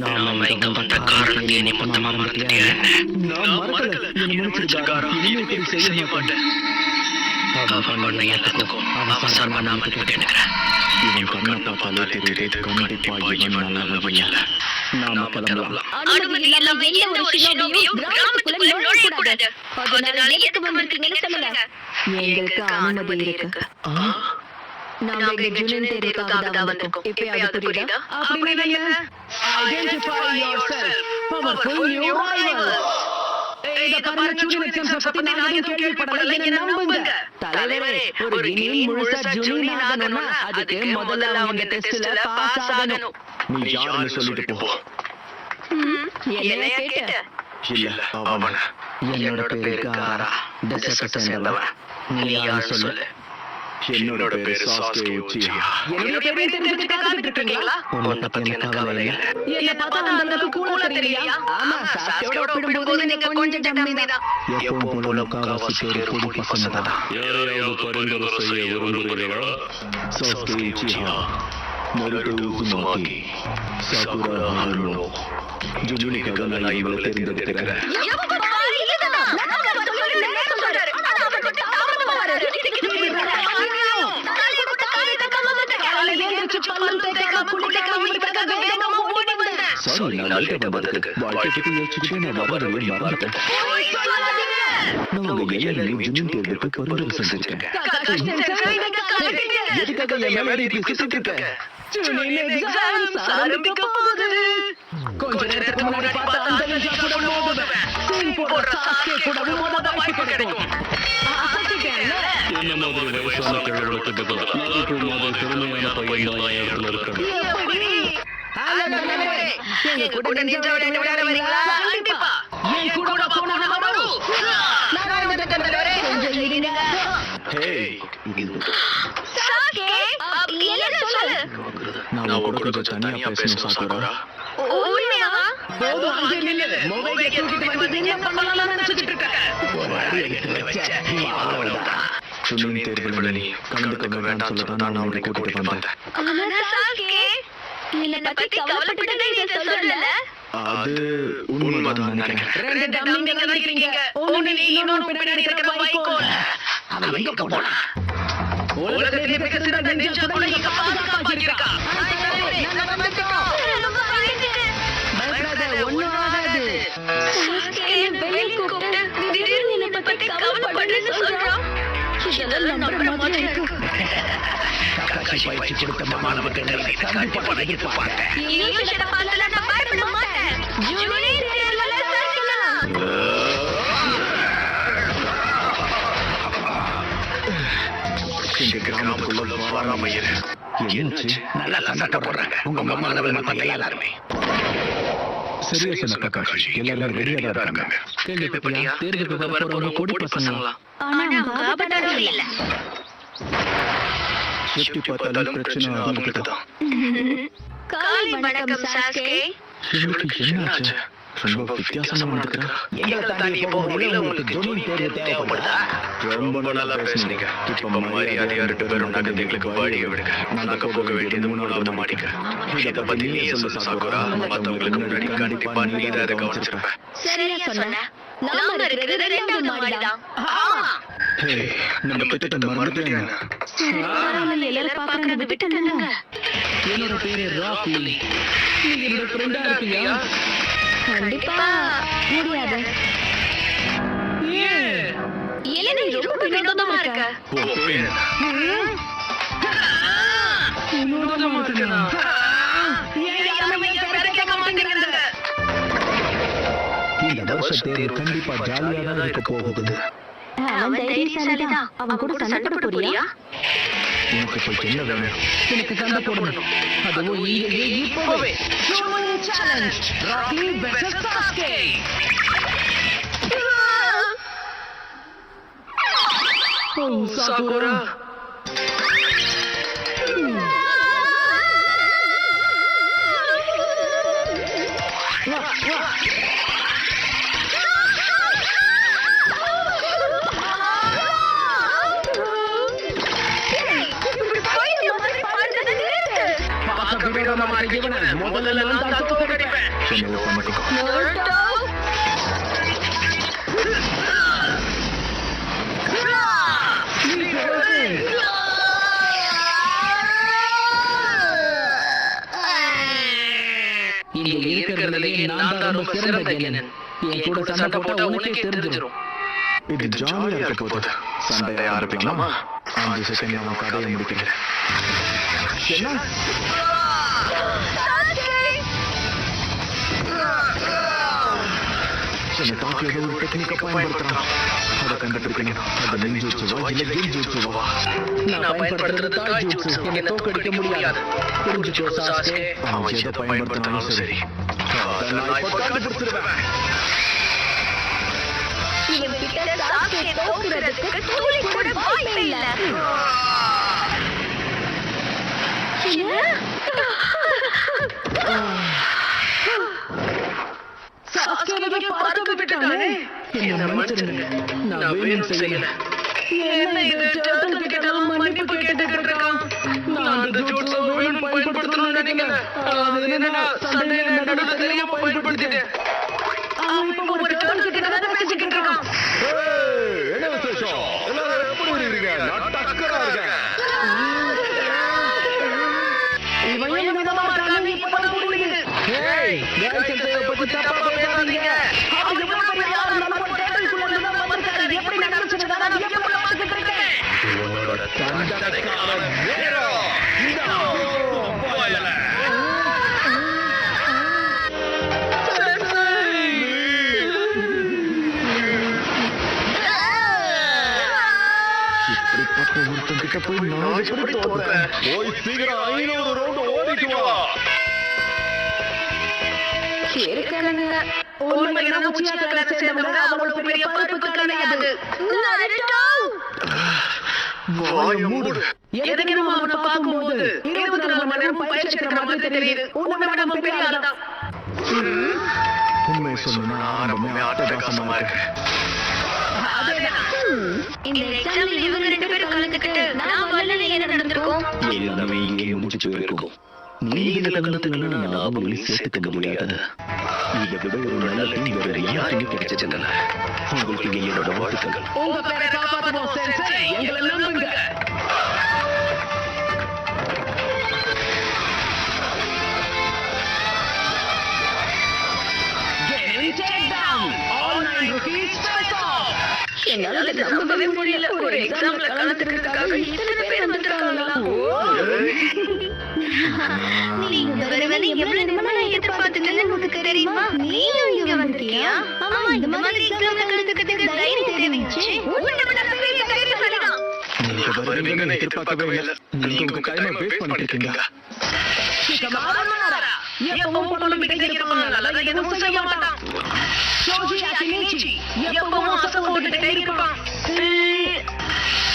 நாம இங்க வந்த காரணத்தை நீ மொத்தமா மறந்துட்டியா? நான் மறக்கல. என்ன மன்னிச்சிருக்காரா? இனிமே இப்படி செய்ய மாட்டேன். அவன் பண்ண எல்லாத்துக்கும் அவன் சார்பா நான் மன்னிப்பு கேட்டுக்கிறேன். இவன் கண்ணை பார்த்தாலே தெரியுது, கண்டிப்பா இவன் நல்லவன் இல்ல. நாம கிளம்பலாம். அனுமதி இல்லாம எந்த ஒரு ஷினோபியும் கிராமத்துக்குள்ள நுழையக்கூடாது. அதனால எதுக்கு வந்திருக்கீங்கன்னு சொல்லுங்க. எங்களுக்கு அனுமதி இருக்கு. நாம இங்க ஜூனியர் தேர்வுக்காக தான் வந்திருக்கோம். இப்ப அது புரியுதா? அப்படின்னா என்ன? Identify yourself. Powerful new rival. இத பாருங்க, ஜூனியர் எக்ஸாம்ஸ் பத்தி நான் எதுவும் கேள்விப்படல. என்ன நம்புங்க. தலைவரே, ஒரு இனி முழுசா ஜூனியர் ஆகணும்னா அதுக்கு முதல்ல அவங்க டெஸ்ட்ல பாஸ் ஆகணும். நீ யாருன்னு சொல்லிட்டு போ. என்னைய கேட்ட? இல்ல, அவன. என்னோட பேரு காரா, டெசர்ட்டை சேர்ந்தவன். நீ யாரு சொல்லு? என்னோட பேரு சாஸ்கே உச்சியா. என்னுடைய பேரை தெரிஞ்சுட்டு காத்துட்டு இருக்கீங்களா? உன்னை பத்தி எனக்கு கவலை இல்லை. என்ன பார்த்தா அந்த அளவுக்கு கூலா தெரியலையா? ஆமா, சாஸ்கேயோட ஒப்பிடும்போது நீங்க கொஞ்சம் கம்மி தான். எப்பவும் போல முக்காவாசி பேர் பொடி பசங்க தான். யாரையாவது பரிந்துரை செய்ய விரும்புகிறீர்களா? Sasuke Uchiha, Naruto Uzumaki, Sakura Haruno. ஜூனியருக்காக நான் இவளை தேர்ந்தெடுக்கிறேன். சாரி, நான் லேட்டா வந்ததுக்கு வாழ்க்கை பத்தி யோசிச்சுக்கிட்டே நான் வரவே மறந்துட்டேன். நான் உங்க எல்லாரையும் ஜூனியர் தேர்வுக்கு பரிந்துரை செஞ்சிருக்கேன். எதுக்காக என் மேல இப்படி சிரிச்சிட்டு இருக்க? ஜூனியர் எக்ஸாம்ஸ் ஆரம்பிக்க போகுது. கொஞ்ச நேரத்துக்கு முன்னாடி பார்த்த அந்த நிஜா கூட மோதுவேன். சீன் போடுற சாஸ்கே கூட மோத வாய்ப்பு கிடைக்கும். என்ன மாதிரி வயசான கிழவனுக்கு பதிலா இப்போ மாதிரி திறமையான பையன் தான் இடத்துல இருக்கணும். எங்க கூட நிஜா விளையாட வரீங்களா? கண்டிப்பா. என் கூட போனா வரும். நான் வந்துட்டேன் தலைவரே. கொஞ்சம் இருங்க. ஹேய், சாஸ்கே, என்ன சொல்லு? நான் உங்க கூட கொஞ்சம் தனியா பேசணும் சாகுரா. உண்மையாவா? போதும், அங்கே நில்லு. மொபைலை தூக்கிட்டு வந்து என்ன பண்ணலாம்னு நினைச்சிட்டு இருக்க? ஜூனியர் தேர்வுல நீ கலந்துக்க வேண்டாம் சொல்லதான் நான் உன்னை கூட்டிட்டு வந்தேன். ஆனா சாஸ்கே, என்னை பத்தி கவலைப்பட்டதே நீ சொல்லல. அது உண்மைதான் நினைக்கிறேன். ரெண்டு டம்மிங்க நினைக்கிறீங்க. ஒன்னு நீ இன்னொன்னு பின்னாடி இருக்கிற வைக்கோல். அவன் எங்க போனா? உலகத்திலே மிக சிறந்த நிஜா கூட இங்க பாதுகாப்பா இருக்கா. நாங்க வந்துட்டோம். பயப்படாத, ஒண்ணும் ஆகாது. சாஸ்கே வெளிய கூப்பிட்டு திடீர்னு என்னை பத்தி கவலைப்படுன்னு சொல்றான். இதெல்லாம் நம்புற மாதிரி இருக்கு. கக்காசி பயிற்சி கொடுத்த மாணவர்கள் கண்டிப்பா எதிர்பார்த்தேன். இனியும் சில பாலல நான் பயப்பட மாட்டேன். ஜூனியர் தேர்வுல சேர்க்கலாம். இந்த கிராமத்துக்குள்ள வராம இரு. என்னாச்சு? நல்லா சண்டை போடுறாங்க உங்க மாணவர்கள் மத்தியில எல்லாருமே. சரியா சொன்ன கக்காசி, எல்லாரும் ரெடியா தான் இருக்காங்க. கேள்விப்பட்டியா? தேர்வுக்கு வர போறவங்க கொடி பசங்களா? ஆனா அவங்க ஆபத்தானவங்க இல்ல. எப்படி பார்த்தாலும் பிரச்சனை அவங்களுக்கு தான். காலை வணக்கம் சாஸ்கே. இவளுக்கு என்னாச்சு? ரொம்ப வித்தியாசமா நடக்கிறா. எங்களை தாண்டி போக முடியல. உங்களுக்கு ஜூனியர் தேர்வு தேவைப்படுதா? ரொம்ப நல்லா பேசுனீங்க. இப்ப மரியாதையா 2 பேரும் நகர்ந்து எங்களுக்கு வழியை விடுங்க. நாங்க போக வேண்டியது 3வது மாடிக்கு. இதை பத்தி நீயே சொல்லு சாகுரா. மத்தவங்களுக்கு முன்னாடி கண்டிப்பா நீ இதை கவனிச்சிருப்ப. சரியா சொன்ன. நாம இருக்கிறது 2வது மாடிதான். ஆமா. ஹே, நம்ம கிட்ட மறந்துட்டேன். பரவாயில்ல, எல்லாரும் பாக்குறத விட்டுட்டேங்க. என்னோட பேரு ராக்லி. நீங்க என்னோட ஃப்ரெண்டா இருப்பீங்க? கண்டிப்பா முடியாது. ஏன் நீ ரொம்ப வினோதமா இருக்க? ஓ, பேர் ஏன் யாருமே என் பேரை கேட்க மாட்டேங்கிறாங்க? இந்த வருஷ தேர்வு கண்டிப்பா ஜாலியா தான் இருக்க போகுது. அவன் தைரியசாலிதான். அவன் கூட சண்டை போட போறியா? எனக்கு இப்ப என்ன வேணும்? எனக்கு சண்டை போடணும். அதுவும் இப்பவே. Challenge Rock Lee versus Sasuke. ஓ சாகுரா. முதல்ல முதல்ல நான் தான் தோக்கடிப்பேன். என்ன பண்ணிக்கோ. நருட்டோ இங்க இருக்கிறதுலயே நான் தான் ரொம்ப சிறந்த ஜெனன். என் கூட சண்டை போட்டா உனக்கே தெரிஞ்சிடும். இது ஜாலியா இருக்க போகுது. சண்டை ஆரம்பிக்கலாமா? 5 செகண்ட் நான் கதையை முடிக்கிறேன். என்ன? என்ன தாக்கி ஏதோ ஒரு டெக்னிக்கை பயன்படுத்துறான். அதை கண்டுபிடிக்கணும். அது நிஞ்சுச்சுவா இல்ல கெஞ்சுச்சுவா? நான் பயன்படுத்துறது தாய்ஜூட்சு. என்னை தோக்கடிக்க முடியாது. புரிஞ்சுக்கோ சாஸ்கே. அவன் எதை பயன்படுத்தினாலும் சரி, அதை நான் இப்ப கண்டுபிடிச்சிருவேன். இவன் கிட்ட சாஸ்கே தோக்குறதுக்கு துளி கூட வாய்ப்பே இல்ல. சாஸ்கேவை பறக்க விட்டுட்டானே. என்ன மன்னிச்சிடுங்க. நான் வேணும் செய்யல. என்ன இது டர்ட்டில் கிட்ட எல்லாம் மன்னிப்பு கேட்டுட்டு இருக்கான். நான் அந்த ஜூட்ஸை வேணும் பயன்படுத்தணும்னு நினைக்கல. அது என்னன்னா சண்டையில நடுவுல தெரியாம பயன்படுத்திட்டேன். அவன் இப்ப ஒரு டர்ட்டில் கிட்ட தான் பேசிக்கிட்டு இருக்கான். என்ன விசேஷம்? எல்லாரும் எப்படி இருக்கீங்க? நான் டக்கரா இருக்கேன். இவன் என்ன விதமா இருக்கான்னு இப்பதான் புரியுது. ஏய், ஜெயசந்திரனை பத்தி தப்பா பேசாதீங்க. அவர் எவ்வளவு பெரிய ஆளு, நம்ம டேபிள்குள்ள இருந்து தான் வந்திருக்காரு. எப்படி நடந்துச்சுன்னு தான் நான் எப்படி பார்த்துக்கிட்டு இருக்கேன். உன்னோட தண்டனைக்கான நேரம் இதோ போயல. இப்படிப்பட்ட ஒருத்தன் கிட்ட போய் நான் எப்படி தோப்பேன்? போய் சீக்கிரம் 500 ரவுண்ட் ஓடிட்டு வா. இருக்கலங்க. உண்மையில உச்சியாக்களை சேர்ந்தவங்க அவ்வளவு பெரிய பருப்பு கிடையாது. நருட்டோ வாய மூடு. எனக்கு நம்ம அவனை பார்க்கும்போது 24 மணி நேரம் பயிற்சி எடுக்கிற மாதிரி தெரியுது. உன்னை விட அவன் பெரிய ஆள் தான். உண்மை சொல்லணும்னா ஆரம்பமே அட்டகாசமா இருக்கு. இந்த எக்ஸாம்ல இவங்க 2 பேரும் கலந்துக்கிட்டு நான் வரல என்ன நடந்திருக்கும்? எல்லாமே இங்கே முடிச்சு போயிருக்கும். நீங்க கலந்துங்கன்னா நான் அவங்களையும் சேர்த்துக்க முடியாது. இதை விட ஒரு நல்ல டீம் வேற யாருக்குமே கிடைச்சதில்ல. உங்களுக்கு என்னோட வாழ்த்துக்கள். உங்க பேரை காப்பாத்துவோம் சென்சை. எங்களை நம்புங்க. Take down all 9 rookies. Face off. என்னால இதை நம்பவே முடியல. ஒரு எக்ஸாம்ல கலந்துக்கிறதுக்காக இத்தனை பேர் வந்திருக்காங்களா? நீங்க வருவதை எவ்வளவு நேரமா நான் எதிர்பார்த்துட்டேன்னு உங்களுக்கு தெரியுமா? நீயும் இங்க வந்திருக்கியா? ஆமா, இந்த மாதிரி எக்ஸாம்ல கலந்துக்கிறதுக்கு தைரியம் தெரிவிச்சு உன்னை விட பெரிய தைரியசாலி தான். நீங்க வருவீங்கன்னு எதிர்பார்க்கவே இல்லை. நீங்க உங்க டைமை வேஸ்ட் பண்ணிருக்கீங்க. எப்பவும் பொண்ணுகிட்ட இருப்பான். நல்லதா எதுவும் செய்ய மாட்டான். ஷோஜி அகினிச்சி எப்பவும் ஆசை போட்டுக்கிட்டே இருப்பான்.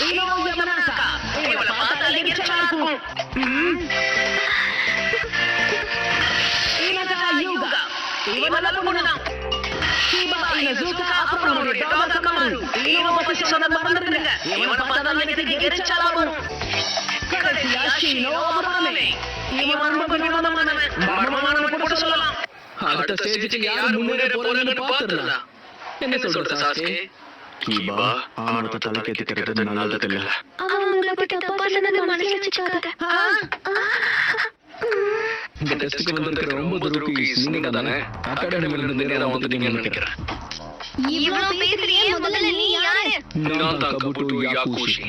இனோ யமனாசா இவளை பார்த்தா எரிச்சலா இருக்கும். இனகா யூகா இவன் நல்ல பொண்ணுதான். ஷீபா இனசுகா அப்புறம் நம்மளுடைய டாபா கமாரு. இனோ பத்தி சொன்ன மறந்துடுங்க. இவனை பார்த்தா தான் எனக்கு எரிச்சலா வரும். கடைசியா ஷீனோ அபுராமே. இவன் ரொம்ப பிரபலமானவன். மர்மமானவன் கூட சொல்லலாம். அடுத்த ஸ்டேஜுக்கு யார் முன்னேற போறான்னு பாத்துறலாம். என்ன சொல்ற சாஸ்கே? கீபா அவனோட தலைக்கேத்திக்கிறது நல்லது இல்ல. அவங்கள பத்தி தப்பா சொன்னதை மனசுல வச்சுக்காத. இந்த டெஸ்டுக்கு வந்திருக்கிற 9 ரூக்கீஸ் நீங்க தானே? அகாடமில இருந்து நேரா வந்துட்டீங்கன்னு நினைக்கிறேன். இவ்வளவு பேசுறியே, முதல்ல நீ யாரு? நான் தான் கபுட்டு யாகுஷி.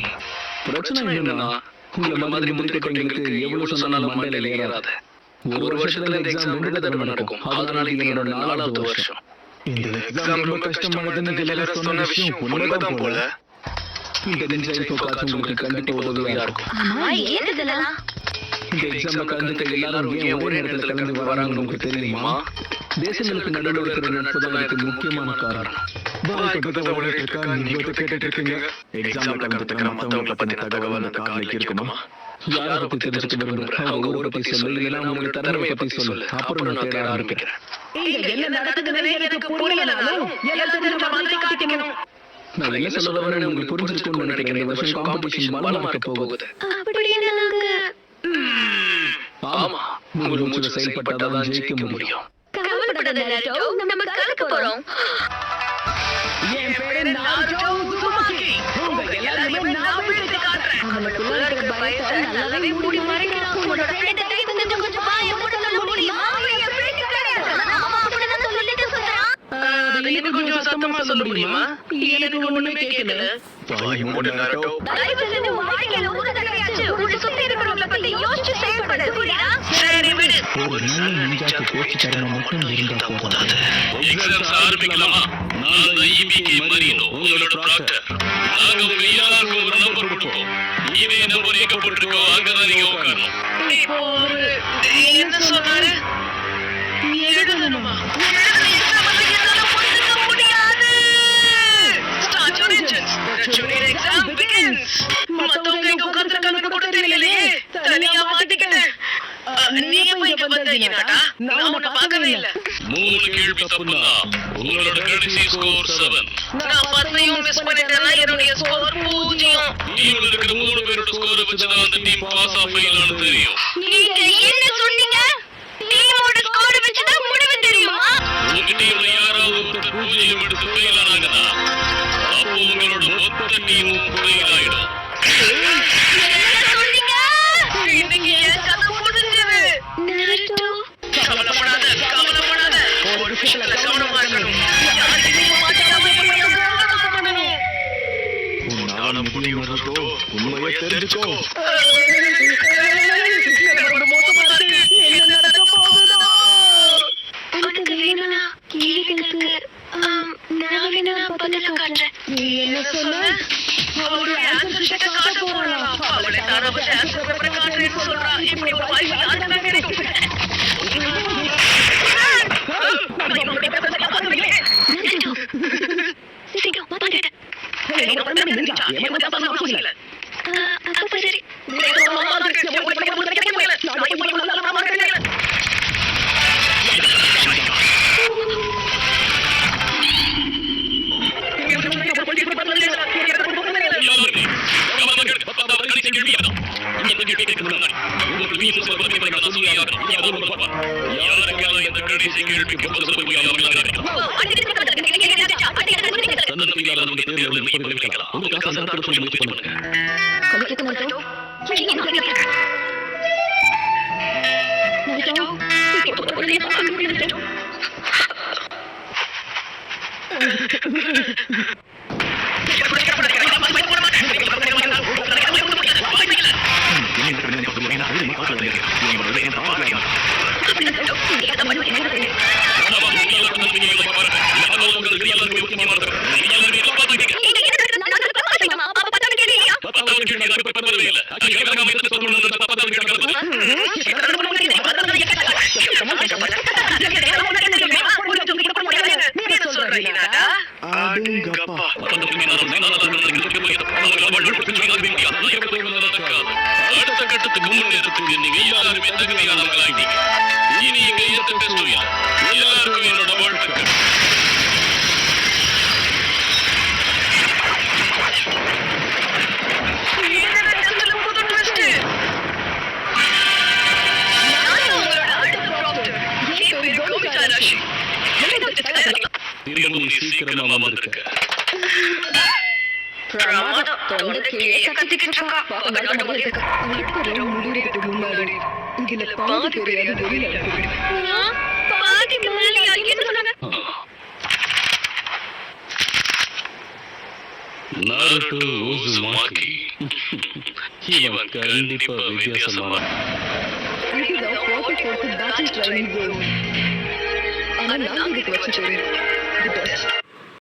பிரச்சனை என்னன்னா உங்களை மாதிரி முடிக்கட்டவங்களுக்கு எவ்வளவு சொன்னாலும் மண்டையில ஏறாது. ஒரு வருஷத்துல இந்த எக்ஸாம் 2 தடவை நடக்கும். அதனால இது என்னோட 4வது வருஷம். இந்த எக்ஸாம் ரொம்ப கஷ்டமானதுன்னு எல்லாரும் சொன்ன விஷயம் உண்மைதான் போல. இந்த நிஞ்சா இன்ஃபோ காட்சி உங்களுக்கு கண்டிப்பா உதவியா இருக்கும். அம்மா, ஏன் இதெல்லாம்? இந்த எக்ஸாம்ல கலந்துக்க எல்லாரும் ஏன் ஒரே நேரத்துல கலந்து வராங்கன்னு உங்களுக்கு தெரியுமா? தேசங்களுக்கு நடுவில் இருக்கிற நட்பு தான் இதுக்கு முக்கியமான காரணம். நீங்க கேட்டுட்டு இருக்கீங்க. எக்ஸாம்ல கலந்துக்கிற மத்தவங்களை பத்தின தகவல் அந்த கார்டுல இருக்குமா? யாரை பத்தி தெரிஞ்சுக்க விரும்புற? அவங்க ஊரை பத்தி சொல்லு, இல்லைன்னா உங்களுக்கு திறமையை பத்தி சொல்லு. அப்புறம் நான் தேட ஆரம்பிக்கிறேன். இங்க என்ன நடக்குதுன்னு எனக்கு புரியலனாலும் எல்லாம் தெரிஞ்ச மாதிரி காட்டிக்கணும். நான் என்ன சொல்ல வரேன்னு உங்களுக்கு புரிஞ்சிருக்கும்னு நினைக்கிறேன். இந்த வருஷம் காம்படிஷன் பலமா இருக்க போகுது. அப்படியே நாங்க ஆமா, முழு மூச்சுல செயல்பட்டாதான் ஜெயிக்க முடியும். கவலைப்படாத நருட்டோ, நம்ம கலக்க போறோம். என் பேரு நாருட்டோ உசுமாக்கி. உங்க எல்லாரையுமே நான் வீழ்த்தி காட்டுறேன். அவனுக்குள்ள இருக்கிற பயத்தை நல்லாவே மூடி மறைக்கலாம். உன்னோட ஃப்ரெண்ட் தயவு செஞ்சு கொஞ்சம் வாயை மூட சொல்ல முடியுமா? என் ஃப்ரெண்ட் கிடையாது. நான் அப்படிதான் சொல்லிட்டு சொல்றேன். இது கொஞ்சம் சத்தமா சொல்ல முடியுமா? எனக்கு ஒண்ணுமே கேட்கல. வாய் மூடு நருட்டோ. தயவு செஞ்சு வாழ்க்கையில ஒரு தடவையாச்சு உன்னை சுத்தி இருக்கிறவங்கள பத்தி யோசிச்சு செயல்படு, புரியுதா? சரி விடு. ஒரு நல்ல நிஞ்சாக்கு பேச்சு தரணும் மட்டும் இருந்தா போதாது. எக்ஸாம்ஸ் ஆரம்பிக்கலாமா? நான் தான் EPK மரியனோ, உங்களோட ப்ராக்டர். நாங்க உங்க எல்லாருக்கும் ஒரு நம்பர் கொடுப்போம். இதே நம்பர் எங்க போட்டுருக்கோ அங்கதான் நீங்க உட்காரணும். இப்போ அவரு என்ன சொன்னாரு? எழுதணுமா? மத்தவங்க இங்க உட்கார்ந்துருக்காங்க கூட தெரியலையே. தனியா மாட்டிக்கிட்டேன். நீ எப்ப இங்க வந்தீங்கடா? நான் உன்னை பார்க்கவே இல்ல. 3 கேள்வி தப்புன்னா உங்களோட கடைசி ஸ்கோர் 7. நான் 10 மிஸ் பண்ணிட்டேன்னா என்னுடைய ஸ்கோர் 0. நீங்கள் இருக்கிற 3 பேரோட ஸ்கோரை வச்சுதான் அந்த டீம் பாஸ் ஆஃப் ஃபெயிலானு தெரியும். நீங்க என்ன சொன்னீங்க? டீமோட ஸ்கோர் வச்சு தான் முடிவு தெரியுமா? உங்க டீம்ல யாராவது ஒருத்தர் 0 எடுத்து ஃபெயில் ஆனாங்கன்னா அப்போ உங்களோட மொத்த டீமும் ஃபெயில் ஆயிடும். என்ன சொன்னீங்க? இன்னைக்கு என் கதை முடிஞ்சது. நருட்டோ, கவலைப்படாத, கவலைப்படாத. ஒரு விஷயத்துல கவனமா இருக்கணும். யாருக்கு நீ மாட்டாம பண்ணணும். உன்னால முடியும் நருட்டோ. உண்மையை தெரிஞ்சுக்கோ. என்னோட மோசமா இருக்கு. என்ன நடக்க போகுதோ? உனக்கு வேணும்னா கேள்விகளுக்கு நான் வேணா பதில காட்டுறேன். நீ என்ன சொன்ன? அவளுடைய ஆன்சர் ஷீட்டை காட்ட போறாளாம். அவளை தரவு ஆன்சர் பேப்பரை காட்டுறேன்னு சொல்றா. இப்படி ஒரு வாய்ப்பு யாருக்குமே கிடைக்கும்? நருட்டோ, சீக்கிரம் வந்துட்டேன். அப்ப சரி. அடேங்கப்பா. அடுத்த கட்டத்துக்கு முன்னேறக்கூடிய நீங்க எல்லாருமே தகுதியானவர்களாகிட்டீங்க. இனி இங்க இந்த டெஸ்ட் எல்லாருக்கும் என்னோட வாழ்த்துக்கள். திரும்பவும் சீக்கிரமா வந்திருக்க. பிரமாதம். தொண்டை கீழே கத்திக்கிட்டு இருக்கா. பார்க்க நல்ல மாதிரி இருக்கு. அடுத்த முடிவுக்கு முன்னாடி இதுல பாதி தெரியாது வெளியில பாதி மேலே என்ன சொன்னாங்க? நாருட்டோ உசுமாக்கி. இவன் கண்டிப்பா வித்தியாசமான. இதுதான் 44th பேட்டில் ட்ரைனிங் ஜோன். ஆனா நான் இதுக்கு வச்சுக்கிறேன்.